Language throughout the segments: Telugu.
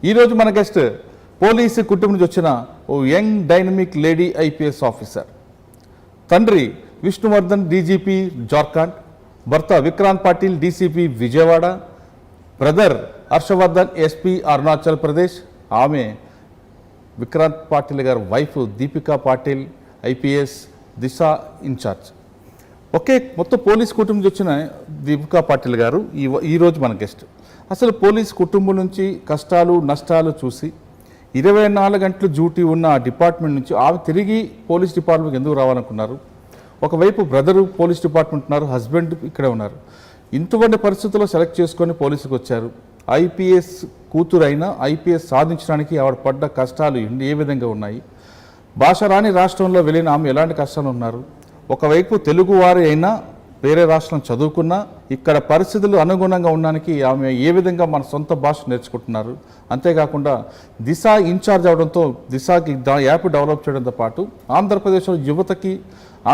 ఈరోజు మన గెస్ట్ పోలీసు కుటుంబం నుంచి వచ్చిన ఓ young dynamic lady IPS officer. తండ్రి విష్ణువర్ధన్ డీజీపీ జార్ఖండ్, భర్త Vikrant Patil DCP Vijayawada, brother Harshavardhan SP Arunachal Pradesh, ఆమె విక్రాంత్ పాటిల్ గారి wife Deepika Patil IPS Disha incharge. ఒకే మొత్తం పోలీస్ కుటుంబం నుంచి వచ్చిన దీపికా పాటిల్ గారు ఈరోజు మన గెస్ట్. అసలు పోలీస్ కుటుంబం నుంచి కష్టాలు నష్టాలు చూసి 24 గంటలు డ్యూటీ ఉన్న ఆ డిపార్ట్మెంట్ నుంచి ఆమె తిరిగి పోలీస్ డిపార్ట్మెంట్కి ఎందుకు రావాలనుకున్నారు? ఒకవైపు బ్రదరు పోలీస్ డిపార్ట్మెంట్ ఉన్నారు, హస్బెండ్ ఇక్కడే ఉన్నారు. ఇంటువంటి పరిస్థితుల్లో సెలెక్ట్ చేసుకొని పోలీసుకు వచ్చారు. ఐపీఎస్ కూతురు అయినా ఐపీఎస్ సాధించడానికి ఆవిడ పడ్డ కష్టాలు ఏ విధంగా ఉన్నాయి? భాష రాని రాష్ట్రంలో వెళ్ళిన ఆమె ఎలాంటి కష్టాలు ఉన్నారు? ఒకవైపు తెలుగువారి అయినా వేరే రాష్ట్రం చదువుకున్నా ఇక్కడ పరిస్థితులు అనుగుణంగా ఉండడానికి ఆమె ఏ విధంగా మన సొంత భాష నేర్చుకుంటున్నారు? అంతేకాకుండా దిశ ఇన్ఛార్జ్ అవడంతో దిశకి యాప్ డెవలప్ చేయడంతో పాటు ఆంధ్రప్రదేశ్లో యువతకి,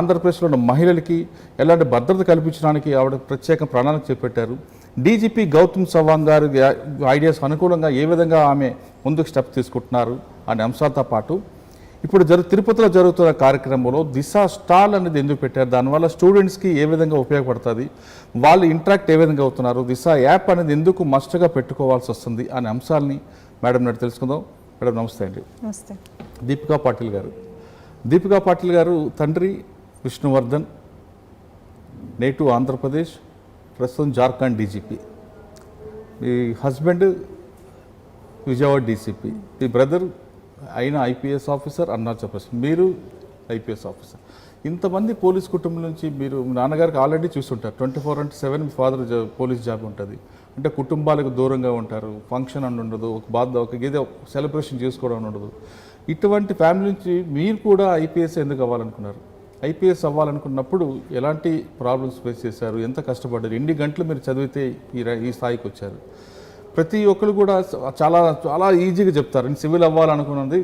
ఆంధ్రప్రదేశ్లో ఉన్న మహిళలకి ఎలాంటి భద్రత కల్పించడానికి ఆవిడ ప్రత్యేక ప్రణాళిక చేపట్టారు. డీజీపీ గౌతమ్ సవాంగ్ గారి ఐడియాస్ అనుకూలంగా ఏ విధంగా ఆమె ముందుకు స్టెప్ తీసుకుంటున్నారు అనే అంశాలతో పాటు ఇప్పుడు తిరుపతిలో జరుగుతున్న కార్యక్రమంలో దిశ స్టాల్ అనేది ఎందుకు పెట్టారు, దానివల్ల స్టూడెంట్స్కి ఏ విధంగా ఉపయోగపడుతుంది, వాళ్ళు ఇంటరాక్ట్ ఏ విధంగా అవుతున్నారు, దిశ యాప్ అనేది ఎందుకు మస్ట్గా పెట్టుకోవాల్సి వస్తుంది అనే అంశాలని మేడం నాడు తెలుసుకుందాం. మేడం నమస్తే అండి. నమస్తే. దీపికా పాటిల్ గారు. దీపికా పాటిల్ గారు తండ్రి విష్ణువర్ధన్, నేటివ్ ఆంధ్రప్రదేశ్, ప్రస్తుతం జార్ఖండ్ డీజీపీ. మీ హస్బెండ్ విజయవాడ డీసీపీ, మీ బ్రదర్ అయిన ఐపీఎస్ ఆఫీసర్ అరుణాచల్ ప్రదేశ్, మీరు ఐపీఎస్ ఆఫీసర్. ఇంతమంది పోలీస్ కుటుంబం నుంచి మీరు నాన్నగారికి ఆల్రెడీ చూస్తుంటారు. 24/7 మీ ఫాదర్ పోలీస్ జాబ్ ఉంటుంది. అంటే కుటుంబాలకు దూరంగా ఉంటారు, ఫంక్షన్ అని ఉండదు, ఒక ఏదో సెలబ్రేషన్ చేసుకోవడం అని ఉండదు. ఇటువంటి ఫ్యామిలీ నుంచి మీరు కూడా ఐపీఎస్ ఎందుకు అవ్వాలనుకున్నారు? ఐపీఎస్ అవ్వాలనుకున్నప్పుడు ఎలాంటి ప్రాబ్లమ్స్ ఫేస్ చేశారు? ఎంత కష్టపడ్డారు? ఎన్ని గంటలు మీరు చదివితే ఈ స్థాయికి వచ్చారు? ప్రతి ఒక్కరు కూడా చాలా చాలా ఈజీగా చెప్తారు, నేను సివిల్ అవ్వాలనుకున్నది,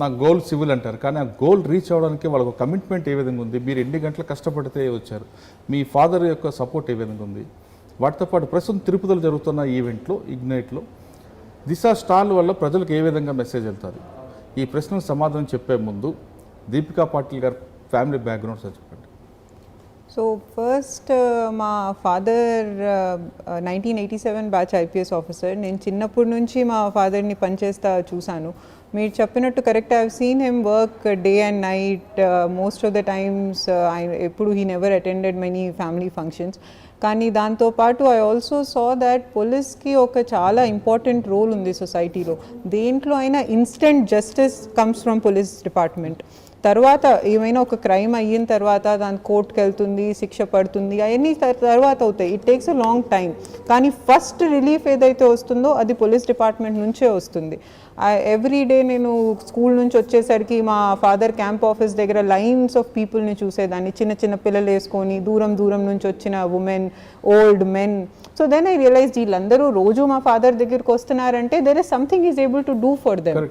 నా గోల్ సివిల్ అంటారు. కానీ ఆ గోల్ రీచ్ అవ్వడానికి వాళ్ళకు కమిట్మెంట్ ఏ విధంగా ఉంది? మీరు ఎన్ని గంటలు కష్టపడితే వచ్చారు? మీ ఫాదర్ యొక్క సపోర్ట్ ఏ విధంగా ఉంది? వాటితో పాటు ప్రస్తుతం తిరుపతిలో జరుగుతున్న ఈవెంట్లో ఇగ్నైట్లో దిశ స్టాల్ వల్ల ప్రజలకు ఏ విధంగా మెసేజ్ వెళ్తుంది? ఈ ప్రశ్నకు సమాధానం చెప్పే ముందు దీపికా పాటిల్ గారి ఫ్యామిలీ బ్యాక్గ్రౌండ్ చెప్పండి. సో ఫస్ట్ మా ఫాదర్ 1987 బ్యాచ్ ఐపీఎస్ ఆఫీసర్. నేను చిన్నప్పటి నుంచి మా ఫాదర్ని పనిచేస్తా చూశాను. మీరు చెప్పినట్టు correct, I seen him work day and night most of the times. ఎప్పుడు he never attended many family functions. కానీ దాంతోపాటు ఐ ఆల్సో సా దాట్ పోలీస్కి ఒక చాలా ఇంపార్టెంట్ రోల్ ఉంది సొసైటీలో. దేంట్లో అయినా instant justice comes from police department. తర్వాత ఏమైనా ఒక క్రైమ్ అయిన తర్వాత దాని కోర్టుకి వెళ్తుంది, శిక్ష పడుతుంది, అవన్నీ తర్వాత అవుతాయి. It takes a long time. కానీ ఫస్ట్ రిలీఫ్ ఏదైతే వస్తుందో అది పోలీస్ డిపార్ట్మెంట్ నుంచే వస్తుంది. ఎవ్రీ డే నేను స్కూల్ నుంచి వచ్చేసరికి మా ఫాదర్ క్యాంప్ ఆఫీస్ దగ్గర లైన్స్ ఆఫ్ పీపుల్ని చూసేదాన్ని, చిన్న చిన్న పిల్లలు వేసుకొని, దూరం దూరం నుంచి వచ్చిన women, old men. So then I realize వీళ్ళందరూ రోజు మా ఫాదర్ దగ్గరికి వస్తున్నారంటే there is something is able to do for them.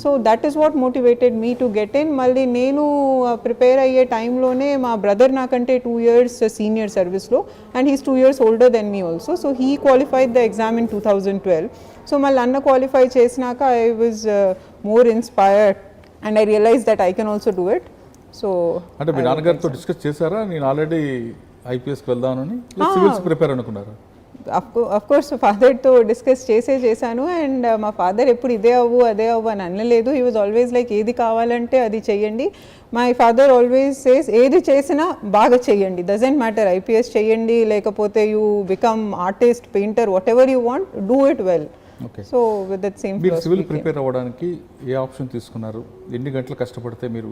So that is what motivated me to get in. మళ్ళీ నేను ప్రిపేర్ అయ్యే టైంలోనే మా బ్రదర్ నాకంటే 2 years సీనియర్ సర్వీస్లో, and he's 2 years older than me also. So he qualified the exam in 2012. So మళ్ళీ అన్న క్వాలిఫై చేసినాక I was more inspired and I realize that I can also do it. So అంటే మీ నాన్నగారితో డిస్కస్ చేశారా, నేను ఆల్రెడీ ఐపీఎస్కి వెళ్దామని, సివిల్స్ ప్రిపేర్ అనుకున్నారా? అఫ్ కోర్స్ ఫాదర్తో డిస్కస్ చేశాను. అండ్ మా ఫాదర్ ఎప్పుడు ఇదే అవ్వు అదే అవ్వు అని అనలేదు. హీ వాజ్ ఆల్వేస్ లైక్ ఏది కావాలంటే అది చెయ్యండి. మై ఫాదర్ ఆల్వేస్ సేస్ ఏది చేసినా బాగా చెయ్యండి, డజంట్ మ్యాటర్ ఐపీఎస్ చెయ్యండి లేకపోతే you become artist, painter, what ever you want, do it well. So with that same మీరు సివిల్ ప్రిపేర్ అవ్వడానికి ఏ ఆప్షన్ తీసుకున్నారు? ఎన్ని గంటలు కష్టపడితే మీరు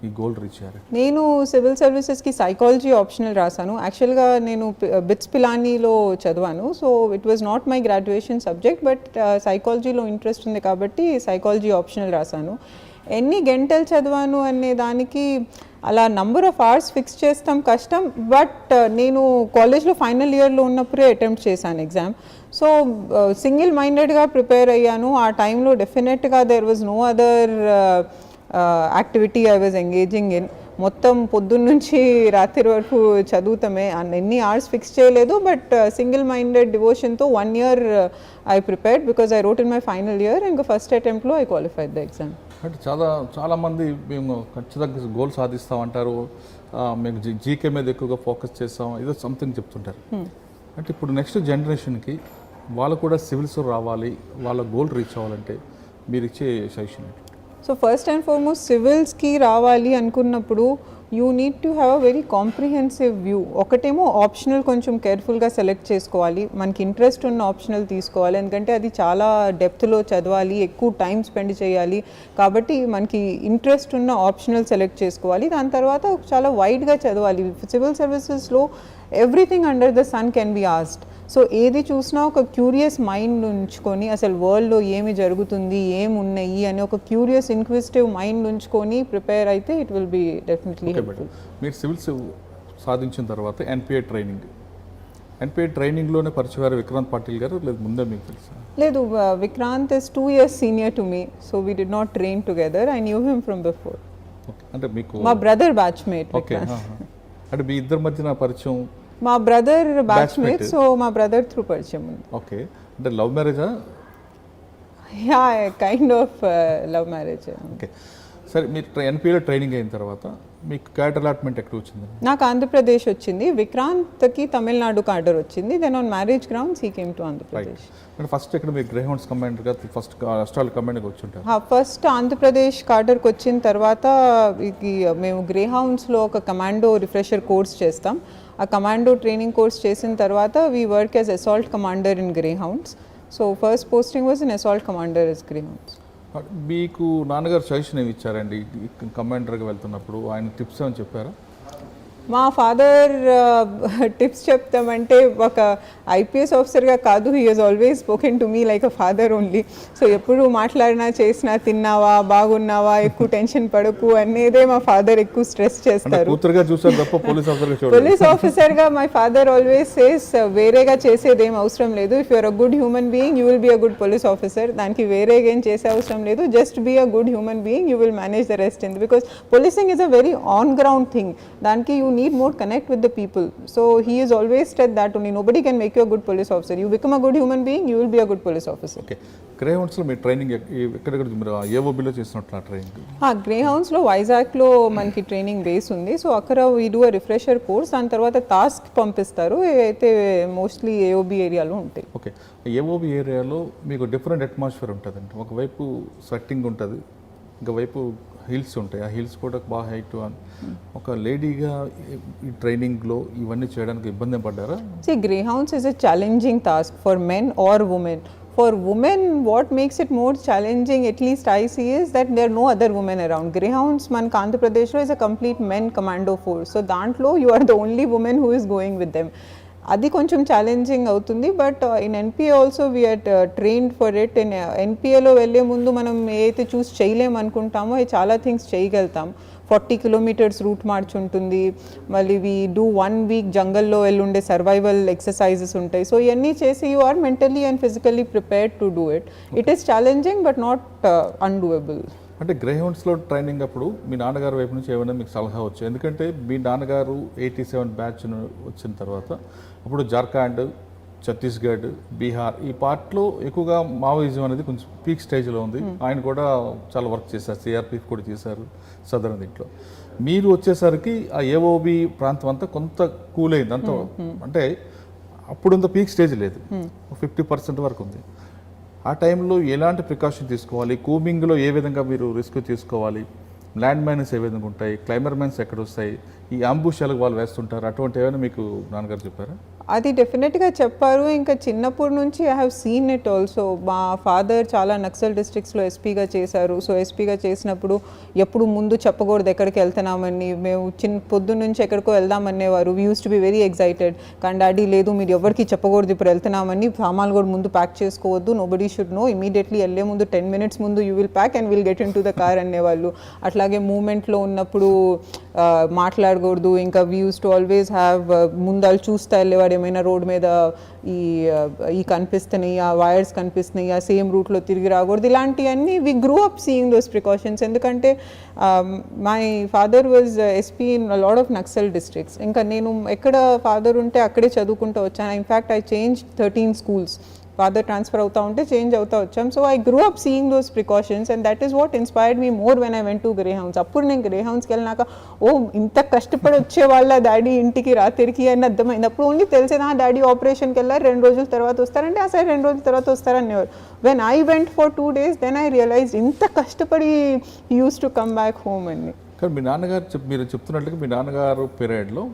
ఈ గోల్ రీచ్ అయ్యారు? నేను సివిల్ సర్వీసెస్కి సైకాలజీ ఆప్షనల్ రాశాను. యాక్చువల్గా నేను బిట్స్ పిలానీలో చదివాను. So it was not my graduation subject, but సైకాలజీలో ఇంట్రెస్ట్ ఉంది కాబట్టి సైకాలజీ ఆప్షనల్ రాశాను. ఎన్ని గంటలు చదివాను అనే దానికి అలా నంబర్ ఆఫ్ అవర్స్ ఫిక్స్ చేస్తాం కష్టం. బట్ నేను కాలేజ్లో ఫైనల్ ఇయర్లో ఉన్నప్పుడే అటెంప్ట్ చేశాను ఎగ్జామ్. సో సింగిల్ మైండెడ్గా ప్రిపేర్ అయ్యాను. ఆ టైంలో డెఫినెట్గా there was no other activity I was engaging in. మొత్తం పొద్దున్న నుంచి రాత్రి వరకు చదువుతామే ఎన్ని అవర్స్ ఫిక్స్ చేయలేదు బట్ సింగిల్ మైండెడ్ డివోషన్తో 1 year I prepared because I wrote in my final year ఇంకా ఫస్ట్ అటెంప్ట్లో ఐ క్వాలిఫైడ్ ద ఎగ్జామ్. అంటే చాలామంది మేము ఖచ్చితంగా గోల్ సాధిస్తామంటారు, మేము జీకే మీద ఎక్కువగా ఫోకస్ చేస్తాం, ఏదో సంథింగ్ చెప్తుంటారు. అంటే ఇప్పుడు నెక్స్ట్ జనరేషన్కి వాళ్ళు కూడా సివిల్స్ రావాలి, వాళ్ళ గోల్ రీచ్ అవ్వాలంటే మీరు ఇచ్చే సజెషన్ ఏంటి? సో ఫస్ట్ అండ్ ఫార్మోస్ట్ సివిల్స్కి రావాలి అనుకున్నప్పుడు you need to have a very comprehensive view. ఒకటేమో ఆప్షనల్ కొంచెం కేర్ఫుల్గా సెలెక్ట్ చేసుకోవాలి, మనకి ఇంట్రెస్ట్ ఉన్న ఆప్షనల్ తీసుకోవాలి, ఎందుకంటే అది చాలా డెప్త్లో చదవాలి, ఎక్కువ టైం స్పెండ్ చేయాలి, కాబట్టి మనకి ఇంట్రెస్ట్ ఉన్న ఆప్షనల్ సెలెక్ట్ చేసుకోవాలి. దాని తర్వాత చాలా వైడ్గా చదవాలి. సివిల్ సర్వీసెస్లో everything under the sun can be asked. So ఏది చూసినా ఒక క్యూరియస్ మైండ్ ఉంచుకొని అసలు వరల్డ్లో ఏమి జరుగుతుంది, ఏమున్నాయి అని ఒక క్యూరియస్ ఇన్క్విజిటివ్ మైండ్ ఉంచుకొని ప్రిపేర్ అయితే it will be definitely helpful. మీరు సివిల్స్ సాధించిన తర్వాత ఎన్పిఏ ట్రైనింగ్లోనే పరిచయం విక్రాంత్ పాటిల్ గారు, లేదు ముందే మీకు తెలుసా? లేదు, Vikrant is 2 years senior to me, so we did not train together. I knew him from before. అంటే మీకు మా బ్రదర్ బ్యాచ్మేట్. ఓకే, అంటే మీ ఇద్దరి మధ్యన పరిచయం? మా బ్రదర్ బ్యాచ్మేట్, సో మా బ్రదర్ త్రూ పరిచయం ఉంది. ఓకే, అంటే లవ్ మ్యారేజా? Yeah, kind of love marriage. Okay, సరే మీరు ఎన్పిఏలో ట్రైనింగ్ అయిన తర్వాత మీకు క్యాడర్ అలాట్మెంట్ ఎక్కడ వచ్చింది? నాకు ఆంధ్రప్రదేశ్ వచ్చింది, విక్రాంత్కి తమిళనాడు కార్డర్ వచ్చింది. Then on marriage grounds he came to Andhra Pradesh. అంటే ఫస్ట్ ఇక్కడ మీరు గ్రేహౌండ్స్ కమాండర్గా ఫస్ట్ రాష్ట్రాల కమాండర్గా వచ్చి ఉంటారు. ఫస్ట్ ఆంధ్రప్రదేశ్ కార్డర్కి వచ్చిన తర్వాత మేము గ్రేహౌండ్స్లో ఒక కమాండో రిఫ్రెషర్ కోర్స్ చేస్తాం. ఆ కమాండో ట్రైనింగ్ కోర్స్ చేసిన తర్వాత we work as assault commander in Greyhounds. So first posting was in assault commander is Greyhounds. మీకు నాన్నగారు సజెషన్ ఏమి ఇచ్చారండి కమాండర్గా వెళ్తున్నప్పుడు? ఆయన టిప్స్ ఏమని చెప్పారా? మా ఫాదర్ టిప్స్ చెప్తామంటే ఒక ఐపీఎస్ ఆఫీసర్గా కాదు, he has always spoken to me like a father only. So ఎప్పుడు మాట్లాడినా చేసినా తిన్నావా, బాగున్నావా, ఎక్కువ టెన్షన్ పడకు అనేదే మా ఫాదర్ ఎక్కువ స్ట్రెస్ చేస్తారు. పోలీస్ ఆఫీసర్గా మై ఫాదర్ ఆల్వేస్ సేస్ వేరేగా చేసేది ఏం అవసరం లేదు. If you're a good human being you will be a good police officer. దానికి వేరేగా ఏం చేసే అవసరం లేదు, just be a good human being, you will manage the rest in. Because policing is a very on ground thing. దానికి you need more connect with the people. So he has always said that only, nobody can make you a good police officer. You become a good human being, you will be a good police officer. Okay, గ్రేహౌండ్స్లో me training ఎక్కడెక్కడ మీరు ఏఓబిలో చేసినట్టు ట్రైనింగ్? గ్రేహౌండ్స్లో వైజాగ్లో మనకి ట్రైనింగ్ బేస్ ఉంది. సో అక్కడ we do a refresher course, దాని తర్వాత టాస్క్ పంపిస్తారు, అయితే మోస్ట్లీ ఏఓబి ఏరియాలో ఉంటాయి. ఓకే, ఏఓబి ఏరియాలో మీకు డిఫరెంట్ అట్మాస్ఫియర్ ఉంటుందండి. ఒకవైపు స్వెట్టింగ్ ఉంటుంది, ఇంకోవైపు హిల్స్ ఉంటాయి. ఆ హిల్స్ కూడా బాగా హైట్. ఒక లేడీగా ఈ ట్రైనింగ్లో ఇవన్నీ చేయడానికి ఇబ్బంది పడ్డారా? Greyhounds is a challenging task for men or women. For women, what makes it more challenging, at least I see, is that there are no other women around. Greyhounds, man Andhra Pradesh is a complete men commando force. So dantlo you are the only woman who is going with them. అది కొంచెం ఛాలెంజింగ్ అవుతుంది. But in NPA also we are trained for it. In ఎన్పిఏలో వెళ్ళే ముందు మనం ఏదైతే చూస్ చేయలేము అనుకుంటామో అవి చాలా థింగ్స్ చేయగలుగుతాం. 40 kilometers రూట్ మార్చ్ ఉంటుంది, మళ్ళీ వీ డూ 1 week జంగల్లో వెళ్ళుండే సర్వైవల్ ఎక్సర్సైజెస్ ఉంటాయి. సో ఇవన్నీ చేసి you are mentally and physically prepared to do it. It is challenging but not undoable. అంటే గ్రేహౌండ్స్లో ట్రైనింగ్ అప్పుడు మీ నాన్నగారు వైపు నుంచి ఏమైనా మీకు సలహా వచ్చాయి? ఎందుకంటే మీ నాన్నగారు 87 బ్యాచ్ వచ్చిన తర్వాత అప్పుడు జార్ఖండ్, ఛత్తీస్గఢ్, బీహార్ ఈ పార్ట్లో ఎక్కువగా మావోయిజం అనేది కొంచెం పీక్ స్టేజ్లో ఉంది. ఆయన కూడా చాలా వర్క్ చేశారు, సిఆర్పీఎఫ్ కూడా చేశారు సదరన్ దీంట్లో. మీరు వచ్చేసరికి ఆ ఏఓబి ప్రాంతం అంతా కొంత కూల్ అయింది, అంత అంటే అప్పుడంత పీక్ స్టేజ్ లేదు, 50% వరకు ఉంది. ఆ టైంలో ఎలాంటి ప్రికాషన్ తీసుకోవాలి, కూమింగ్లో ఏ విధంగా మీరు రిస్క్ తీసుకోవాలి, ల్యాండ్ మైన్స్ ఏ విధంగా ఉంటాయి, క్లైమర్ మైన్స్ ఎక్కడ వస్తాయి, ఈ అంబుషాలకు వాళ్ళు వేస్తుంటారు, అటువంటి ఏమైనా మీకు నాన్నగారు చెప్పారా? అది డెఫినెట్గా చెప్పారు. ఇంకా చిన్నప్పటి నుంచి I have seen it also. మా ఫాదర్ చాలా నక్సల్ డిస్ట్రిక్ట్స్లో ఎస్పీగా చేశారు. సో ఎస్పీగా చేసినప్పుడు ఎప్పుడు ముందు చెప్పకూడదు ఎక్కడికి వెళ్తున్నామని. మేము పొద్దున్న నుంచి ఎక్కడికో వెళ్దామనేవారు. We use to be very excited. కానీ డాడీ లేదు, మీరు ఎవరికి చెప్పకూడదు ఇప్పుడు వెళ్తున్నామని, సామాన్లు కూడా ముందు ప్యాక్ చేసుకోవద్దు, నోబడీ షుడ్ నో, ఇమీడియట్లీ వెళ్ళే ముందు 10 minutes ముందు you will pack and will get in to the car అనేవాళ్ళు. అట్లాగే మూమెంట్లో ఉన్నప్పుడు మాట్లాడకూడదు. ఇంకా we use to always have ముందాలు చూస్తా వెళ్ళేవాడు ఏమైనా రోడ్ మీద ఈ కనిపిస్తున్నాయి, ఆ వైర్స్ కనిపిస్తున్నాయి, ఆ సేమ్ రూట్లో తిరిగి రాకూడదు, ఇలాంటివన్నీ we grew up seeing those precautions. ఎందుకంటే my father was SP in lot of Naxal districts. ఇంకా నేను ఎక్కడ ఫాదర్ ఉంటే అక్కడే చదువుకుంటూ వచ్చాను. In fact I change 13 schools. Father transfer అవుతా ఉంటే చేంజ్ అవుతా వచ్చాం. So I grew up seeing those precautions and that is what inspired me more when I went to Greyhounds. అప్పుడు నేను గ్రే హౌన్స్కి వెళ్ళినాక ఓ ఇంత కష్టపడి వచ్చే వాళ్ళ డాడీ ఇంటికి రాత్రికి అని అర్థమైంది. అప్పుడు ఓన్లీ తెలిసేదా డాడీ ఆపరేషన్కి వెళ్ళారు 2 రోజుల తర్వాత వస్తారంటే ఆ సరే 2 రోజుల తర్వాత వస్తారనేవారు. When I went for 2 days then I realize ఇంత కష్టపడి use to come back home అని. కానీ మీ నాన్నగారు మీరు చెప్తున్నట్లుగా మీ నాన్నగారు పీరియడ్లో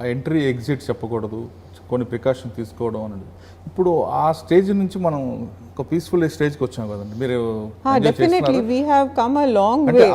ఆ ఎంట్రీ ఎగ్జిట్ చెప్పకూడదు, కొన్ని ప్రికాషన్ తీసుకోవడం అనేది. ఇప్పుడు ఆ స్టేజ్ నుంచి మనం ఒక పీస్ఫుల్ స్టేజ్కి వచ్చాం కదండి. మీరు definitely we have come a long way.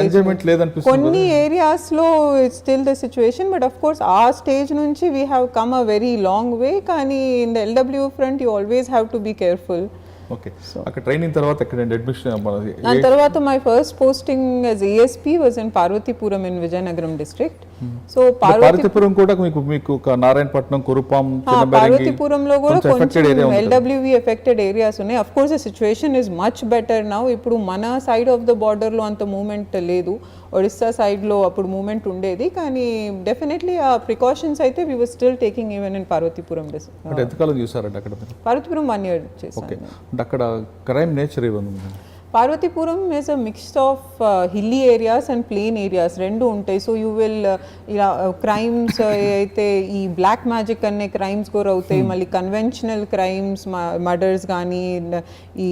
Enjoyment లేదనిపిస్తుంది కొన్ని ఏరియాస్ లో it's still the situation, but of course ఆ స్టేజ్ నుంచి we have come a very long way. కానీ in the LW front you always have to be careful. Okay, అక్కడ ట్రైనింగ్ తర్వాత ఎక్కడండి అడ్మిషన్? దాని తర్వాత my first posting as ASP was in Parvathipuram in Vizianagaram district. So Parvathipuram కూడా మీకు ఒక నారాయణపట్నం, కురుపాం, పార్వతీపురంలో కూడా కొంచెం ఎల్డబ్ల్యూవి ఎఫెక్టెడ్ ఏరియాస్ ఉన్నాయి. Of course the situation is much better now. ఇప్పుడు మన సైడ్ ఆఫ్ ద బార్డర్ లో అంత మూవ్మెంట్ లేదు, ఒడిస్సా సైడ్ లో అప్పుడు మూవ్మెంట్ ఉండేది. కానీ డెఫినెట్లీ ఆ ప్రికాషన్స్ అయితే we were still taking even in Parvathipuram district. అంటే ఎంతకాలం చూసారండి అక్కడ? పార్వతీపురం 1 year చేశాను. అక్కడ క్రైమ్ నేచర్ ఏముంది? Parvathipuram is a mix of hilly areas and plain areas రెండు ఉంటాయి. సో యూ విల్ ఇలా క్రైమ్స్ అయితే ఈ బ్లాక్ మ్యాజిక్ అనే క్రైమ్స్ కూడా అవుతాయి, మళ్ళీ కన్వెన్షనల్ క్రైమ్స్ మర్డర్స్ కానీ ఈ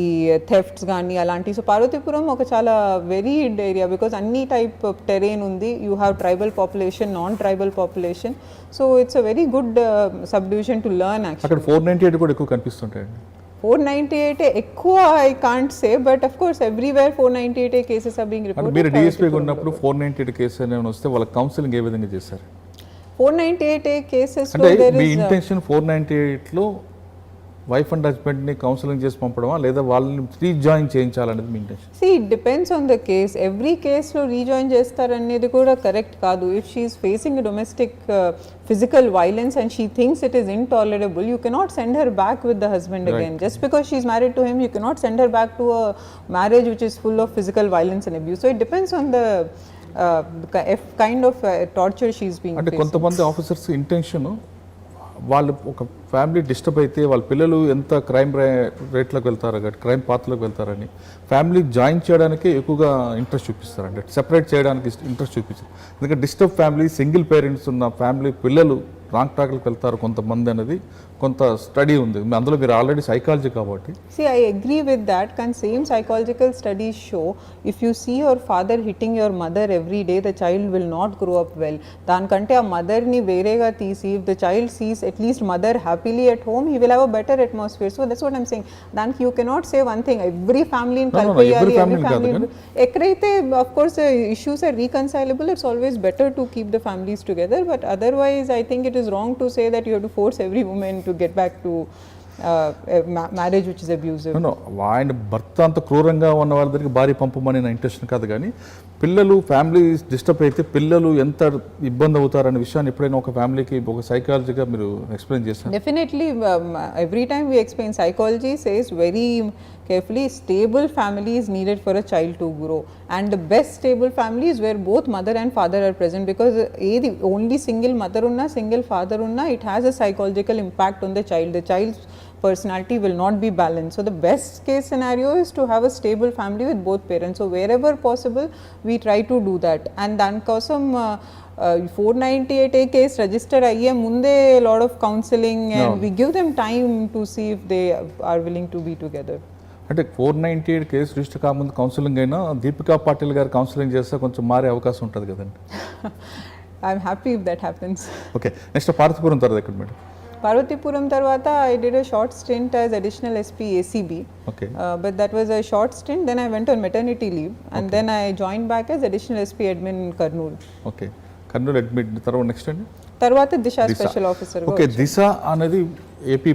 థెఫ్ట్స్ కానీ అలాంటివి. సో పార్వతీపురం ఒక చాలా వెరీడ్ ఏరియా బికాస్ అన్ని టైప్ టెరైన్ ఉంది. You have tribal population, non tribal population. So it's a very good subdivision to learn. అక్కడ 498 కూడా ఎక్కువ కనిపిస్తుంటాయండి. 498 ఎక్కువ I can't say, but of course everywhere 498 cases are being reported. మీరు డిఎస్పీ ఉన్నప్పుడు 498 కేసెస్ అనేవి వస్తే వాళ్ళ కౌన్సిలింగ్ ఏ విధంగా చేశారు? 498 కేసెస్ అంటే మీ ఇంటెన్షన్ 498 లో వైఫ్ అండ్ హస్బెండ్ ని కౌన్సిలింగ్ చేసి పంపడమా లేదా వాళ్ళని రీజాయిన్ చేయించాలనేది మీ intention? See, it depends on the case. Every case లో రీజాయిన్ చేస్తారనేది కూడా కరెక్ట్ కాదు. If she is facing domestic physical violence and she thinks it is intolerable, you cannot send her back with the husband again. Just because she is married to him, you cannot send her back to a marriage which is full of physical violence and abuse. So it depends on the kind of torture she is being facing. అంటే కొంతమంది ఆఫీసర్స్ ఇంటెన్షన్ వాళ్ళు ఒక ఫ్యామిలీ డిస్టర్బ్ అయితే వాళ్ళ పిల్లలు ఎంత క్రైమ్ రేట్లోకి వెళ్తారు, క్రైమ్ పాత్రలోకి వెళ్తారని ఫ్యామిలీ జాయిన్ చేయడానికి ఎక్కువగా ఇంట్రెస్ట్ చూపిస్తారండి, సెపరేట్ చేయడానికి ఇంట్రెస్ట్ చూపించారు. ఎందుకంటే డిస్టర్బ్ ఫ్యామిలీ, సింగిల్ పేరెంట్స్ ఉన్న ఫ్యామిలీ పిల్లలు రాంగ్ ట్రాక్లకు వెళ్తారు కొంతమంది అనేది కొంత స్టడీ ఉంది. అందులో మీరు ఆల్రెడీ సైకాలజీ కాబట్టి. See, I agree with that. Can same psychological studies show if you see your father hitting your mother every day, the child will not grow up well. దానికంటే ఆ మదర్ని వేరేగా తీసి if the child sees at least mother happily at home, he will have a better atmosphere. So that's what I'm saying. దానికి you cannot say one thing. Every family in కలిపేయాలి, every family. ఎక్కడైతే of course issues are reconcilable, it's always better to keep the families together. But otherwise, I think it is wrong to say that you have to force every woman to get back to marriage which is abusive. ఆయన భర్త అంత క్రూరంగా ఉన్న వాళ్ళ దగ్గరికి భార్య పంపమని నా ఇంటెన్షన్ కాదు, కానీ పిల్లలు ఫ్యామిలీ డిస్టర్బ్ అయితే పిల్లలు ఎంత ఇబ్బంది అవుతారనే విషయాన్ని ఎప్పుడైనా ఒక ఫ్యామిలీకి ఒక సైకాలజీగా మీరు ఎక్స్ప్లెయిన్ చేస్తారు? Definitely every time we explain psychology says very carefully stable family is needed for a child to grow, and the best stable family is where both mother and father are present, because the only single mother unna single father unna it has a psychological impact on the child's personality will not be balanced. So the best case scenario is to have a stable family with both parents. So wherever possible we try to do that, and dan kosam 498A case register ayye munde a lot of counseling and we give them time to see if they are willing to be together. అంటే 498 కేసు రిజిస్టర్ కాకముందు కౌన్సిలింగ్ అయినా దీపికా పాటిల్ గారు కౌన్సిలింగ్ చేస్తే కొంచెం మారే అవకాశం ఉంటుంది కదండి. I'm happy if that happens. Okay, next Parvathipuram తర్వాత ఎక్కడ మేడం? పార్వతీపురం తర్వాత I did a short stint as additional SP ACB, but that was a short stint. Then I went on maternity leave and then I join back as additional SP admin Kurnool. Okay, Kurnool admin తర్వాత నెక్స్ట్ అండి? తర్వాత Disha special officer. Okay, Disha అనేది ఏపీ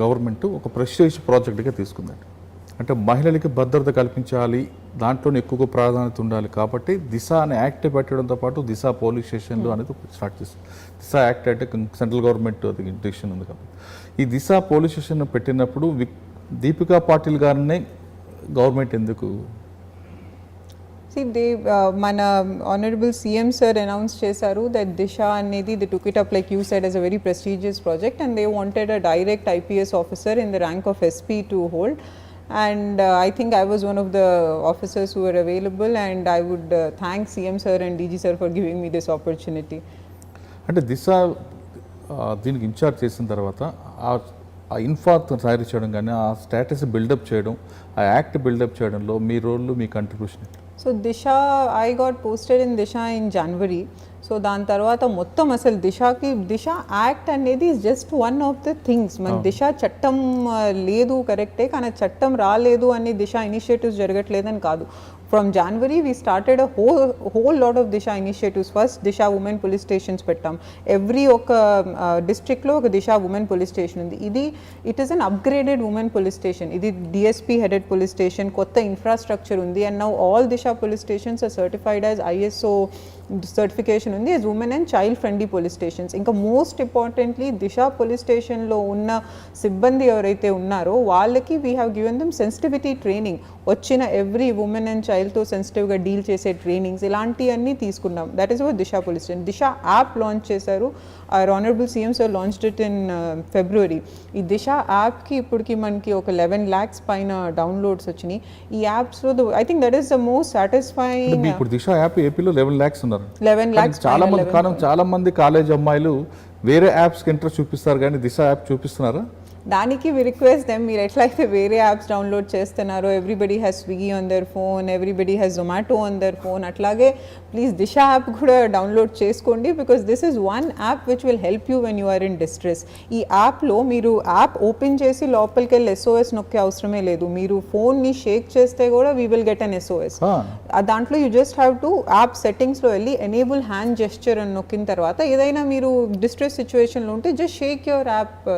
గవర్నమెంట్ ఒక ప్రెస్టీజ్ ప్రాజెక్ట్గా తీసుకుందండి. అంటే మహిళలకి భద్రత కల్పించాలి, దాంట్లోనే ఎక్కువగా ప్రాధాన్యత ఉండాలి కాబట్టి దిశ అనే యాక్ట్ పెట్టడంతో పాటు దిశ పోలీస్ స్టేషన్లు అనేది స్టార్ట్ చేస్తుంది. దిశ యాక్ట్ అంటే సెంట్రల్ గవర్నమెంట్ డిసిషన్ ఉంది కాబట్టి ఈ దిశ పోలీస్ స్టేషన్ పెట్టినప్పుడు దీపికా పాటిల్ గారినే గవర్నమెంట్ ఎందుకు? See, మన ఆనరబుల్ సీఎం సార్ అనౌన్స్ చేశారు దట్ దిశ అనేది they took it up like you said as a very prestigious project and they wanted a direct IPS officer in the rank of SP to hold. And I think I was one of the officers who were available and I would thank CM sir and DG sir for giving me this opportunity. అంటే దిశ దీనికి ఇన్ఛార్జ్ చేసిన తర్వాత ఆ ఇన్ఫా తయారు చేయడం కానీ ఆ స్టేటస్ బిల్డప్ చేయడం, ఆ యాక్ట్ బిల్డప్ చేయడంలో మీ రోల్, మీ contribution? So Disha I got posted in Disha in January. So దాని తర్వాత మొత్తం అసలు దిశ యాక్ట్ అనేది is just one of the things. మన దిశ చట్టం లేదు కరెక్టే, కానీ చట్టం రాలేదు అని దిశ ఇనిషియేటివ్స్ జరగట్లేదని కాదు. From January, we started a whole lot of Disha initiatives. First, Disha Women Police Stations pettam. Every district lo oka Disha Women Police Station undi. It is an upgraded women police station. Idi DSP headed police station. Kotta infrastructure undi, and now all Disha police stations are certified as ISO certification undi as women and child friendly police stations. Inka most importantly, Disha police station lo unna sibbandi evaraithe unnaro vallaki we have given them sensitivity training. వచ్చిన ఎవ్రీ ఉమెన్ అండ్ చైల్డ్తో సెన్సిటివ్గా డీల్ చేసే ట్రైనింగ్స్ ఇలాంటివన్నీ తీసుకున్నాం. That is our Disha police station. Disha app launch చేశారు. Our honourable CM sir launched it in February. ఈ దిశ యాప్కి ఇప్పటికి మనకి ఒక 11 lakhs పైన డౌన్లోడ్స్ వచ్చినాయి. ఈ యాప్స్లో I think that is the most satisfying. ఇప్పుడు దిశ యాప్ ఏపీలో 11 lakhs ఉన్నారు. 11 lakhs చాలా మంది కాలేజ్ అమ్మాయిలు వేరే యాప్స్కి ఇంట్రెస్ట్ చూపిస్తారు, కానీ దిశ యాప్ చూపిస్తున్నారా? దానికి వి రిక్వెస్ట్ దెమ్, మీరు ఎట్లయితే వేరే యాప్స్ డౌన్లోడ్ చేస్తున్నారో, everybody has Swiggy on their phone, everybody has Zomato on their phone, అట్లాగే ప్లీజ్ దిశ యాప్ కూడా డౌన్లోడ్ చేసుకోండి. Because this is one app which will help you when you are in distress. ఈ యాప్లో మీరు యాప్ ఓపెన్ చేసి లోపలికి వెళ్ళి SOS నొక్కే అవసరమే లేదు. మీరు ఫోన్ని షేక్ చేస్తే కూడా we will get an SOS. దాంట్లో you just have to app సెట్టింగ్స్లో వెళ్ళి ఎనేబుల్ హ్యాండ్ జెస్చర్ అని నొక్కిన తర్వాత ఏదైనా మీరు డిస్ట్రెస్ సిచ్యువేషన్లో ఉంటే just Sheikh your app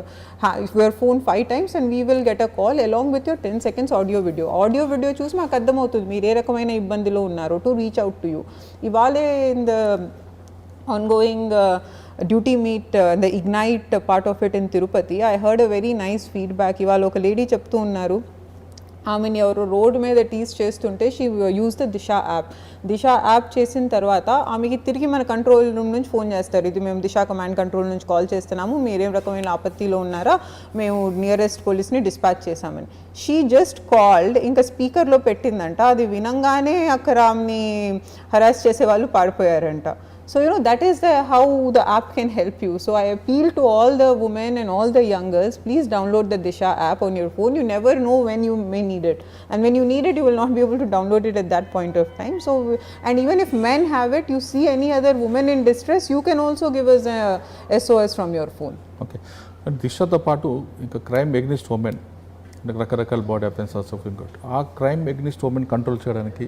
your phone 5 times and we will get a call along with your 10 seconds audio video చూసి మాకు అర్థమవుతుంది మీరు ఏ రకమైన ఇబ్బందిలో ఉన్నారో, to reach out to you. ఇవాళే in the ongoing duty meet the ignite part of it in Tirupati, I heard a very nice feedback. ఇవాళ ఒక లేడీ చెప్తూ ఉన్నారు, ఆమెను ఎవరు రోడ్డు మీద టీస్ చేస్తుంటే she use the Disha app చేసిన తర్వాత ఆమెకి తిరిగి మన కంట్రోల్ రూమ్ నుంచి ఫోన్ చేస్తారు, ఇది మేము దిశ కమాండ్ కంట్రోల్ నుంచి కాల్ చేస్తున్నాము, మీరేం రకమైన ఆపత్తిలో ఉన్నారా, మేము నియరెస్ట్ పోలీస్ని డిస్పాచ్ చేశామని. షీ జస్ట్ కాల్డ్, ఇంకా స్పీకర్లో పెట్టిందంట, అది వినంగానే అక్కడ ఆమెని హరాస్ చేసే వాళ్ళు పాడిపోయారంట. So that is how the app can help you. So I appeal to all the women and all the young girls, please download the Disha app on your phone. You never know when you may need it, and when you need it you will not be able to download it at that point of time. So, and even if men have it, you see any other woman in distress, you can also give us a SOS from your phone. Okay, and దిశతో పాటు ఇంకా క్రైమ్ ఎగ్నిస్ట్ ఉమెన్ రకరకాల బాడీ అఫెన్సెస్ సుప్రీం కోర్ట్, ఆ క్రైమ్ ఎగ్నిస్ట్ ఉమెన్ కంట్రోల్ చేయడానికి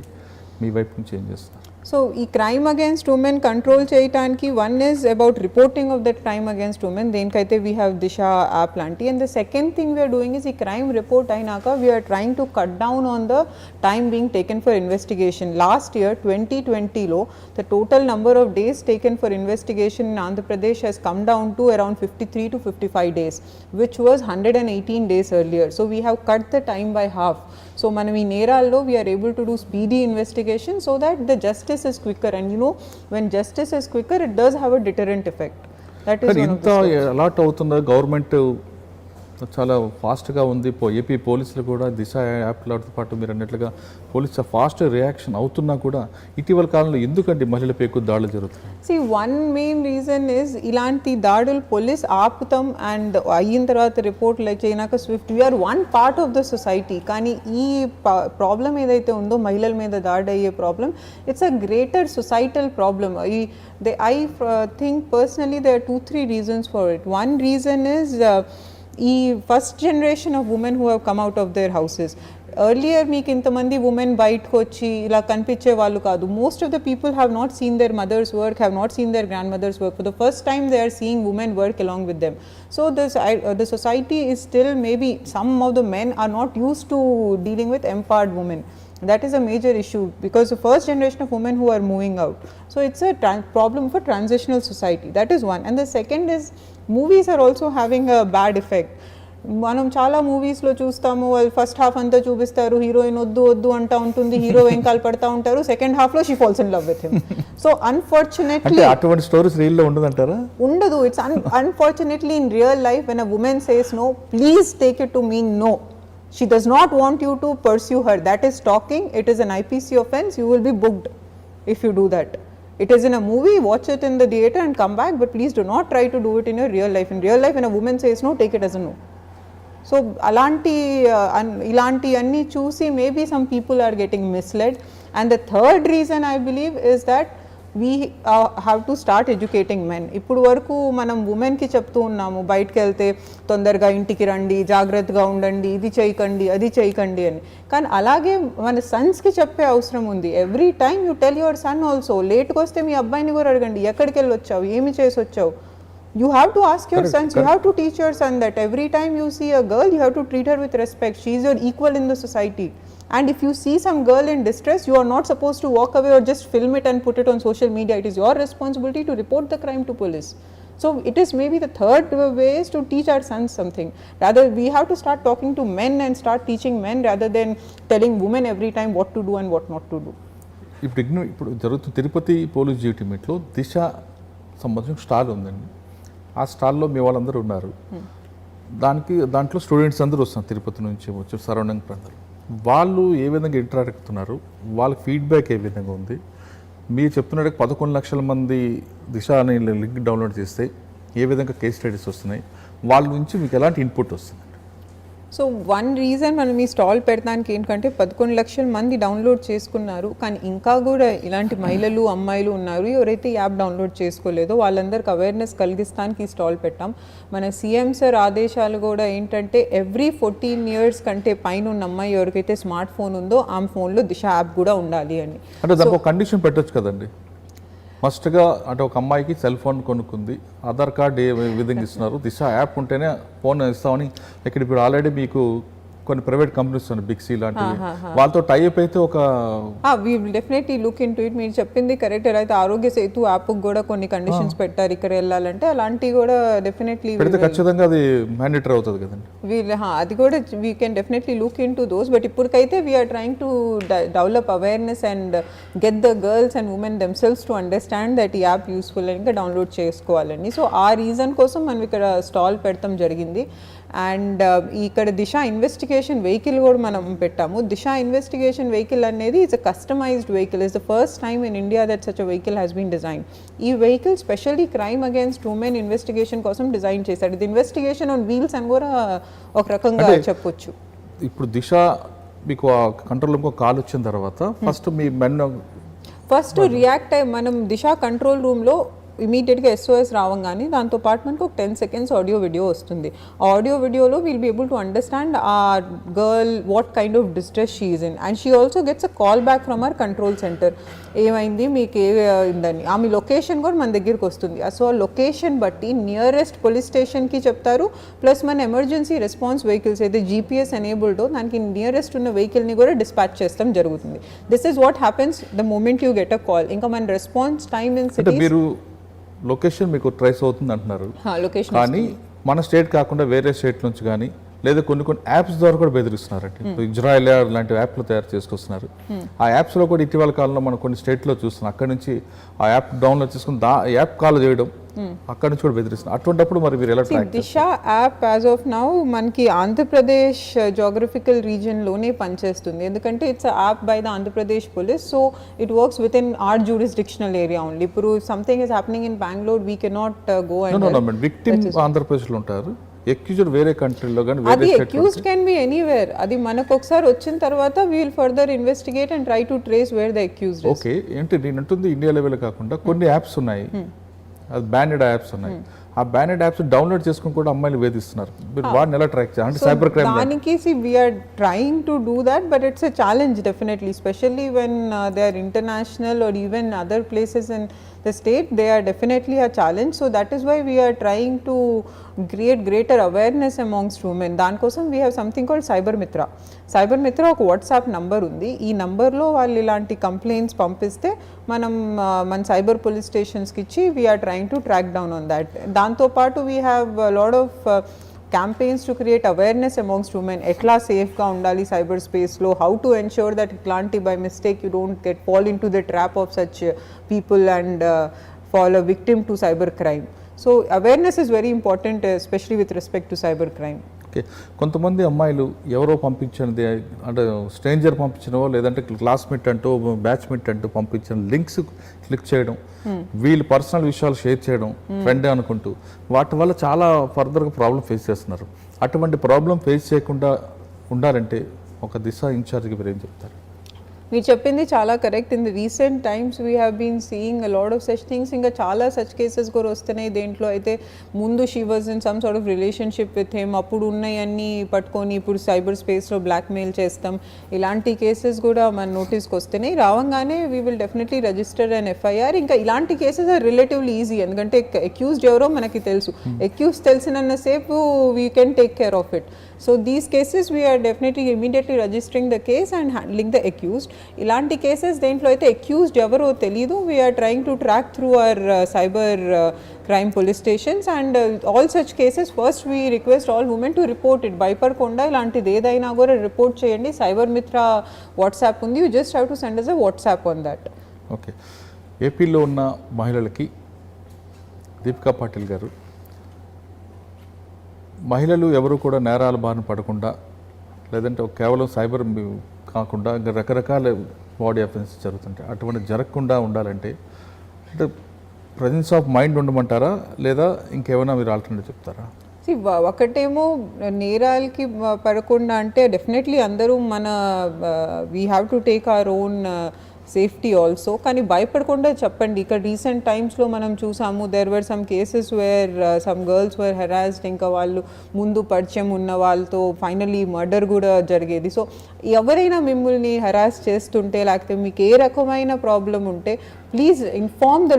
మీ వైపు నుంచి ఏం చేస్తారు? సో ఈ క్రైమ్ అగేన్స్ట్ ఉమెన్ కంట్రోల్ చేయడానికి one is about reporting of that crime against women, దేనికైతే వీ హ్యావ్ దిశ యాప్ లాంటి. And the second thing we are doing is ఈ క్రైమ్ రిపోర్ట్ అయినాక we are trying to cut down on the time being taken for investigation. Last year 2020లో the total number of days taken for investigation in Andhra Pradesh Hess come down to around 53 to 55 days, which was 118 days earlier. So we have cut the time by half. So మనం ఈ నేరాల్లో we are able to do speedy investigation so that the justice is quicker. And when justice is quicker, it does have a deterrent effect. That is one of the ఇంత అలాట్ అవుతుందో గవర్నమెంట్ చాలా ఫాస్ట్గా ఉంది. ఏపీ పోలీసులు కూడా దిశ యాప్లతో పాటు మీరు అన్నట్లుగా పోలీసు ఫాస్ట్ రియాక్షన్ అవుతున్నా కూడా ఇటీవల కాలంలో ఎందుకంటే మహిళలపై ఎక్కువ దాడులు జరుగుతున్నాయి? See, one main reason is ఇలాంటి దాడులు పోలీస్ ఆపుతాం అండ్ అయిన తర్వాత రిపోర్ట్ చేయనాక swift we are one part of the society. కానీ ఈ ప్రాబ్లం ఏదైతే ఉందో మహిళల మీద దాడి అయ్యే problem, it's a greater societal problem. I think personally there are 2-3 reasons for it. One reason is ఈ first generation of women who have come out of their houses. Earlier మీకు ఇంతమంది ఉమెన్ బయటకు వచ్చి ఇలా కనిపించే వాళ్ళు కాదు. Most of the people have not seen their mothers work, have not seen their grandmothers work. For the first time they are seeing women work along with them. So the society is still, maybe some of the men are not used to dealing with empowered women. That is a major issue because the first generation of women who are moving out. So it's a problem for transitional society. That is one. And the second is movies are also having a bad effect. మనం చాలా మూవీస్లో చూస్తాము, వాళ్ళు ఫస్ట్ హాఫ్ అంతా చూపిస్తారు, హీరోయిన్ వద్దు వద్దు అంటా ఉంటుంది, హీరో వెంకాల పడతా ఉంటారు, సెకండ్ హాఫ్లో she falls in love with him. So unfortunately అటువంటి స్టోరీస్ రీల్లో ఉండదంటారా? ఉండదు. It's unfortunately in real life when a woman says no, please take it to mean no. She does not want you to pursue her. That is stalking. It is an IPC offense. You will be booked if you do that. It is in a movie, watch it in the theater and come back, but please do not try to do it in your real life. In real life, when a woman says no, take it as a no. So ilanti anni chusi maybe some people are getting misled. And the third reason I believe is that we have to start educating men. ఇప్పుడు వరకు మనం ఉమెన్కి చెప్తూ ఉన్నాము, బయటకు వెళ్తే తొందరగా ఇంటికి రండి, జాగ్రత్తగా ఉండండి, ఇది చేయకండి అది చేయకండి అని. కానీ అలాగే మన సన్స్కి చెప్పే అవసరం ఉంది. Every time you tell your son also, లేట్కి వస్తే మీ అబ్బాయిని కూడా అడగండి, ఎక్కడికి వెళ్ళి వచ్చావు, ఏమి చేసి వచ్చావు. You have to ask your sons, you have to teach your son that every time you see a girl, you have to treat her with respect. She is your equal in the society. And if you see some girl in distress, you are not supposed to walk away or just film it and put it on social media. It is your responsibility to report the crime to police. So it is maybe the third way is to teach our sons something. Rather, we have to start talking to men and start teaching men rather than telling women every time what to do and what not to do. ఇప్పుడు జరుగుతున్న తిరుపతి పోలీస్ జీటీమీట్లో దిశ సంబంధించిన స్టాల్ ఉందండి. ఆ స్టాల్లో మీ వాళ్ళందరూ ఉన్నారు. దాంట్లో స్టూడెంట్స్ అందరూ వస్తున్నారు, తిరుపతి నుంచి వచ్చి సరౌండింగ్ ప్రాంతాలు. వాళ్ళు ఏ విధంగా ఇంటరాక్ట్ అవుతున్నారు, వాళ్ళకి ఫీడ్బ్యాక్ ఏ విధంగా ఉంది? మీరు చెప్తున్నట్టు 11 లక్షల మంది దిశ అనే లింక్ డౌన్లోడ్ చేస్తే ఏ విధంగా కేస్ స్టడీస్ వస్తున్నాయి, వాళ్ళ నుంచి మీకు ఎలాంటి ఇన్పుట్ వస్తుంది? సో వన్ రీజన్ మనం ఈ స్టాల్ పెడతానికి ఏంటంటే 11 లక్షల మంది డౌన్లోడ్ చేసుకున్నారు, కానీ ఇంకా కూడా ఇలాంటి మహిళలు అమ్మాయిలు ఉన్నారు ఎవరైతే ఈ యాప్ డౌన్లోడ్ చేసుకోలేదో వాళ్ళందరికి అవేర్నెస్ కలిగిస్తానికి ఈ స్టాల్ పెట్టాం. మన సీఎం సార్ ఆదేశాలు కూడా ఏంటంటే ఎవ్రీ 14 ఇయర్స్ కంటే పైన ఉన్న అమ్మాయి ఎవరికైతే స్మార్ట్ ఫోన్ ఉందో ఆ ఫోన్లో దిశ యాప్ కూడా ఉండాలి అని. అంటే దానికి ఒక కండిషన్ పెట్టొచ్చు కదండి, ఫస్ట్గా అంటే ఒక అమ్మాయికి సెల్ ఫోన్ కొనుక్కుంది, ఆధార్ కార్డ్ ఏ విధంగా ఇస్తున్నారు, దిశ యాప్ ఉంటేనే ఫోన్ ఇస్తామని ఇక్కడ ఇప్పుడు ఆల్రెడీ మీకు కొన్ని ప్రైవేట్ కంపెనీస్ ఉన్నాయి, బిగ్సీ లాంటివి, వాళ్ళతో టైఅప్ అయితే ఒక we will definitely look into it. మీరు చెప్పింది కరెక్ట్. అయితే ఆరోగ్య సేతు యాప్ కూడా కొన్ని కండిషన్స్ పెట్టారు ఇక్కడ వెళ్ళాలంటే, అలాంటివి కూడా డెఫినెట్లీ పెడితే ఖచ్చితంగా అది మ్యాండేటరీ అవుతుంది కదండి. అది కూడా we can definitely look into those. But ఇప్పటికైతే we are trying to develop awareness and get the girls and women themselves to understand that ఈ యాప్ యూస్ఫుల్ అని ఇంకా డౌన్లోడ్ చేసుకోవాలని. సో ఆ రీజన్ కోసం మనం ఇక్కడ స్టాల్ పెడతాం జరిగింది. అండ్ ఇక్కడ దిశ ఇన్వెస్టిగేషన్ వెహికల్ కూడా మనం పెట్టాము. దిశ ఇన్వెస్టిగేషన్ వెహికల్ అనేది it's a customised vehicle. It's the first time in India that such a vehicle has been design. ఈ vehicle specially crime against women investigation కోసం డిజైన్ చేశాడు. ఇది ఇన్వెస్టిగేషన్ ఆన్ వీల్స్ అని కూడా ఒక రకంగా చెప్పొచ్చు. ఇప్పుడు దిశ మీకు కంట్రోల్ రూమ్ కాల్ వచ్చిన తర్వాత ఫస్ట్ మీ మెన్ ఫస్ట్ రియాక్ట్ అయ్యి మనం దిశ కంట్రోల్ రూమ్లో ఇమీడియట్గా SOS రావంగానే దాంతోపాటు మనకు ఒక 10 seconds ఆడియో వీడియో వస్తుంది. ఆ ఆడియో వీడియోలో will be able to understand ఆ girl what kind of distress she is in. And she also gets a call back from our control centre, ఏమైంది మీకు ఏమైందని. ఆమె లొకేషన్ కూడా మన దగ్గరికి వస్తుంది. సో ఆ లొకేషన్ బట్టి నియరెస్ట్ పోలీస్ స్టేషన్కి చెప్తారు, ప్లస్ మన ఎమర్జెన్సీ రెస్పాన్స్ వెహికల్స్ అయితే GPS ఎనేబుల్డో దానికి నియరెస్ట్ ఉన్న వెహికల్ని కూడా డిస్పాచ్ చేస్తాం జరుగుతుంది. This is what happens the moment you get a call. ఇంకా మన response time in city location మీకు ట్రేస్ అవుతుంది అంటున్నారు, కానీ మన స్టేట్ కాకుండా వేరే స్టేట్ నుంచి కానీ లేదా కొన్ని యాప్స్ ద్వారా కూడా బెదిరిస్తున్నారండి. ఇజ్రాయెల్ లాంటి యాప్లు తయారు చేసుకొస్తున్నారు. ఆ యాప్స్లో కూడా ఇటీవల కాలంలో మనం కొన్ని స్టేట్లో చూస్తున్నాం, అక్కడ నుంచి ఆ యాప్ డౌన్లోడ్ చేసుకుని యాప్ కాల్ చేయడం, అక్కడ నుంచి కూడా బెదిరిస్తున్నారు. అటువంటిప్పుడు మరి మీరు ఎలా track? Disha app as of now మనకి ఆంధ్రప్రదేశ్ జోగ్రఫికల్ రీజియన్లోనే పనిచేస్తుంది, ఎందుకంటే it's app by the Andhra Pradesh police. So it works with in are jurisdictional area only. ఇప్పుడు something is happening in Bengaluru, we cannot go and victim ఆంధ్రప్రదేశ్లో ఉంటారు, ఎక్యూజ్డ్ వేరే కంట్రీలో కానీ అది అక్యూజ్డ్ కెన్ బి ఎనీవేర్. అది మనకు ఒకసారి వచ్చిన తర్వాత we will further investigate and try to trace wear the accused. Okay, ఏంటి నేను అంటుంది ఇండియా లెవెల్ కాకుండా కొన్ని యాప్స్ ఉన్నాయి, అది బ్యానెడ్ యాప్స్ ఉన్నాయి, ఆ బ్యానెడ్ యాప్స్ డౌన్లోడ్ చేసుకుని కూడా అమ్మాయిలు వేధిస్తున్నారు. మీరు వాడిని ఎలా ట్రాక్ చేయాలి అంటే సైబర్ క్రైమ్ దానికి we're trying to do that, but it's a challenge definitely, especially when they are international or even other places in the state, they are definitely a challenge. So that is why we are trying to create greater awareness amongst women. దాని కోసం we have something called Cyber Mitra. Cyber Mitra ఒక వాట్సాప్ నంబర్ ఉంది. ఈ నంబర్లో వాళ్ళు ఇలాంటి కంప్లైంట్స్ పంపిస్తే మనం మన సైబర్ పోలీస్ స్టేషన్స్కి ఇచ్చి we are trying to track down on that. దాంతోపాటు we have lot of campaigns to create awareness amongst women, etla safe ga undali cyber space lo, how to ensure that itlanti by mistake you don't fall into the trap of such people and fall a victim to cyber crime. So awareness is very important, especially with respect to cyber crime. Okay, కొంతమంది అమ్మాయిలు ఎవరో పంపించినది అంటే స్ట్రేంజర్ పంపించినవో లేదంటే క్లాస్మేట్ అంటూ బ్యాచ్మేట్ అంటూ పంపించిన లింక్స్ క్లిక్ చేయడం, వీళ్ళు పర్సనల్ విషయాలు షేర్ చేయడం ఫ్రెండ్ అనుకుంటూ, వాటి వల్ల చాలా ఫర్దర్గా ప్రాబ్లం ఫేస్ చేస్తున్నారు. అటువంటి ప్రాబ్లం ఫేస్ చేయకుండా ఉండాలంటే ఒక దిశ ఇన్ఛార్జ్కి మీరు ఏం చెప్తారు? మీరు చెప్పింది చాలా correct. In the recent times we have been seeing a lot of such things. ఇంకా చాలా సచ్ కేసెస్ కూడా వస్తున్నాయి. దేంట్లో అయితే ముందు she was in some sort of relationship with him, అప్పుడు ఉన్నాయన్నీ పట్టుకొని ఇప్పుడు సైబర్ స్పేస్లో బ్లాక్మెయిల్ చేస్తాం, ఇలాంటి కేసెస్ కూడా మన నోటీస్కి వస్తున్నాయి. రావంగానే we will definitely register and FIR. ఇంకా ఇలాంటి కేసెస్ ఆర్ రిలేటివ్లీ ఈజీ, ఎందుకంటే అక్యూజ్డ్ ఎవరో మనకి తెలుసు. అక్యూజ్ తెలిసినంతసేపు we can take care of it. So these cases we are definitely immediately registering the case and handling the accused. Ilanti cases dentlo aithe accused evaro telidu, we are trying to track through our cyber crime police stations and all such cases first we request all women to report it. Bhaypadkonda ilantidi edaina gore report cheyandi. Cyber Mitra WhatsApp undi, you just have to send us a WhatsApp on that. Okay, ఏపీలో ఉన్న మహిళలకి దీపికా పాటిల్ గారు, మహిళలు ఎవరు కూడా నేరాల బారిన పడకుండా, లేదంటే కేవలం సైబర్ కాకుండా ఇంకా రకరకాల బాడీ అఫెన్సెస్ జరుగుతుంటాయి, అటువంటి జరగకుండా ఉండాలంటే అంటే ప్రజెన్స్ ఆఫ్ మైండ్ ఉండమంటారా లేదా ఇంకేమైనా మీరు ఆల్టర్నేటివ్ చెప్తారా? ఒకటేమో నేరాలకి పడకుండా అంటే డెఫినెట్లీ అందరూ మన we have to take our own safety also. కానీ భయపడకుండా చెప్పండి. ఇక్కడ రీసెంట్ టైమ్స్లో మనం చూసాము, there were some cases where some girls were harassed, ఇంకా వాళ్ళు ముందు పరిచయం ఉన్న వాళ్ళతో ఫైనలీ మర్డర్ కూడా జరిగేది. సో ఎవరైనా మిమ్మల్ని హెరాస్ చేస్తుంటే లేకపోతే మీకు ఏ రకమైన ప్రాబ్లం ఉంటే please inform the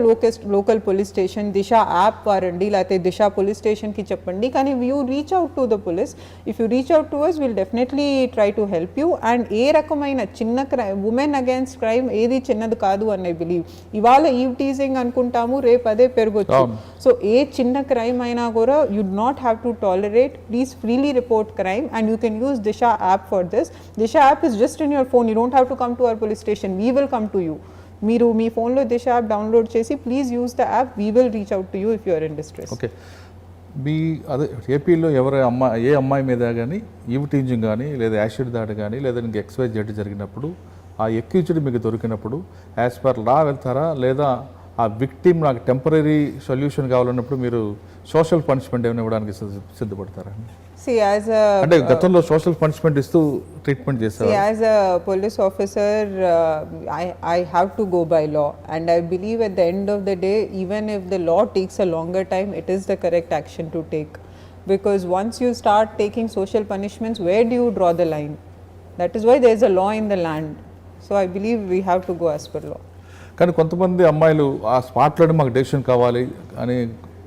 local police station. Disha app వారండి, లేకపోతే దిశ పోలీస్ స్టేషన్కి చెప్పండి. కానీ you reach out to the police. If you reach out to us will definitely try to help you. And ఏ రకమైన చిన్న క్రైమ్, ఉమెన్ అగేన్స్ట్ క్రైమ్ ఏది చిన్నది కాదు అని ఐ బిలీవ్. ఇవాళ ఈవ్ టీజింగ్ అనుకుంటాము, రేపు అదే పెరగొచ్చు. సో ఏ చిన్న క్రైమ్ అయినా కూడా you do not have to tolerate. Please freely report crime and you can use Disha app for this. Disha app is just in your phone. You don't have to come to our police station, we will come to you. మీరు మీ ఫోన్లో దిశ యాప్ డౌన్లోడ్ చేసి please use the app, we will reach out to you if you are in distress. Okay, మీ అదే ఏపీలో ఏ అమ్మాయి మీద కానీ ఈవ్ టీజింగ్ కానీ లేదా యాసిడ్ దాడి కానీ లేదా ఇంక XYZ జరిగినప్పుడు ఆ ఎక్యూజ్డ్ మీకు దొరికినప్పుడు యాజ్ పర్ లా వెళ్తారా లేదా ఆ విక్టిమ్ నాకు టెంపరీ సొల్యూషన్ కావాలన్నప్పుడు మీరు సోషల్ పనిష్మెంట్ ఏమైనా ఇవ్వడానికి సిద్ధపడతారా? See, as a అంటే గతంలో సోషల్ పనిష్మెంట్ ఇస్తూ ట్రీట్మెంట్ చేస్తారు. See, as a police officer, I have to go by law, and I believe at the end of the day, even if the law takes a longer time, it is the correct action to take. Because once you start taking social punishments, where do you draw the line? That is why there is a law in the land. So I believe we have to go as per law. కానీ కొంతమంది అమ్మాయిలు ఆ స్పాట్లోనే మాకు డెసిషన్ కావాలి అని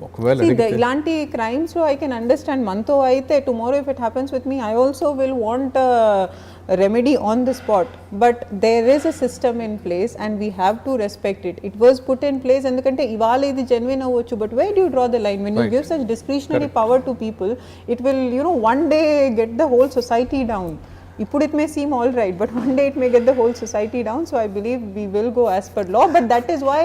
ఒకవేళ ఇలాంటి క్రైమ్స్లో ఐ కెన్ అండర్స్టాండ్. మనతో అయితే tomorrow if it happens with me, I also will want remedy on the spot. But there is a system in place and we have to respect it. It was put in place ఎందుకంటే ఇవాళ ఇది జెన్యున్ అవ్వచ్చు, but where do you draw the line? When you give such discretionary power to people, it will one day get the whole society down. Ippudu it may seem all right, but one day it may get the whole society down. So I believe we will go as per law. But that is why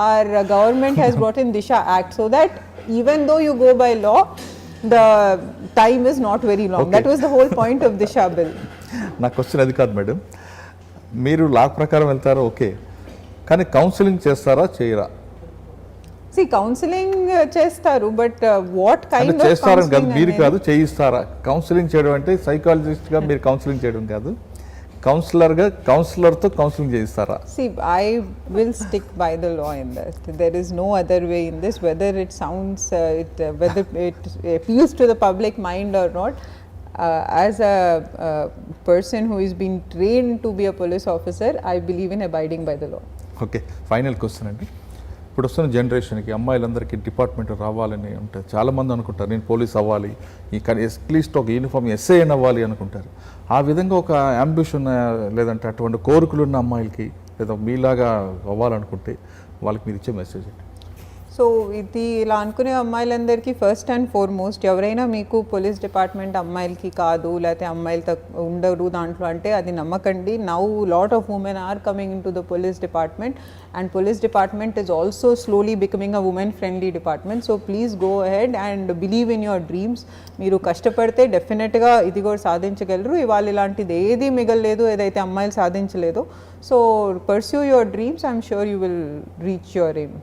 our government has brought in Disha Act, so that even though you go by law, the time is not very long. Okay. That was the whole point of Disha bill. నా క్వశ్చన్ అది కాదు మేడం, మీరు లా ప్రకారం వెళ్తారా ఓకే, కానీ కౌన్సిలింగ్ చేస్తారా చేయరా? See, counseling చేస్తారు, బట్ వాట్ కైండ్ ఆఫ్ చేస్తారని కాదు, మీరు కాదు చేయిస్తారా? కౌన్సిలింగ్ చేయడం అంటే సైకాలజిస్ట్గా మీరు కౌన్సిలింగ్ చేయడం కాదు, కౌన్సిలర్తో counselling చేయిస్తారా? See, I will stick by the law in this. There is no other way in this, whether it sounds, whether it appeals to the public mind or not. As a person who is being trained to be a police officer, I believe in abiding by the law. Okay, final question అండి. ఇప్పుడు వస్తున్న జనరేషన్కి అమ్మాయిలందరికీ డిపార్ట్మెంట్ రావాలని ఉంటుంది. చాలామంది అనుకుంటారు నేను పోలీస్ అవ్వాలి, అట్లీస్ట్ ఒక యూనిఫామ్ ఎస్ఐ అని అవ్వాలి అనుకుంటారు. ఆ విధంగా ఒక అంబిషన్ లేదంటే అటువంటి కోరికలు ఉన్న అమ్మాయిలకి లేదా మీలాగా అవ్వాలనుకుంటే వాళ్ళకి మీరు ఇచ్చే మెసేజ్ ఏంటి? సో ఇది ఇలా అనుకునే అమ్మాయిలందరికీ ఫస్ట్ అండ్ ఫార్మోస్ట్, ఎవరైనా మీకు పోలీస్ డిపార్ట్మెంట్ అమ్మాయిలకి కాదు లేకపోతే అమ్మాయిలు ఉండరు దాంట్లో అంటే అది నమ్మకండి. Now lot of women are coming in to the police department and police department is also slowly becoming a women friendly department. So please go ahead and believe in your dreams. మీరు కష్టపడితే డెఫినెట్గా ఇది కూడా సాధించగలరు. ఇవాళ ఇలాంటిది ఏది మిగలలేదు ఏదైతే అమ్మాయిలు సాధించలేదో. So pursue your dreams, I'm sure you will reach your aim.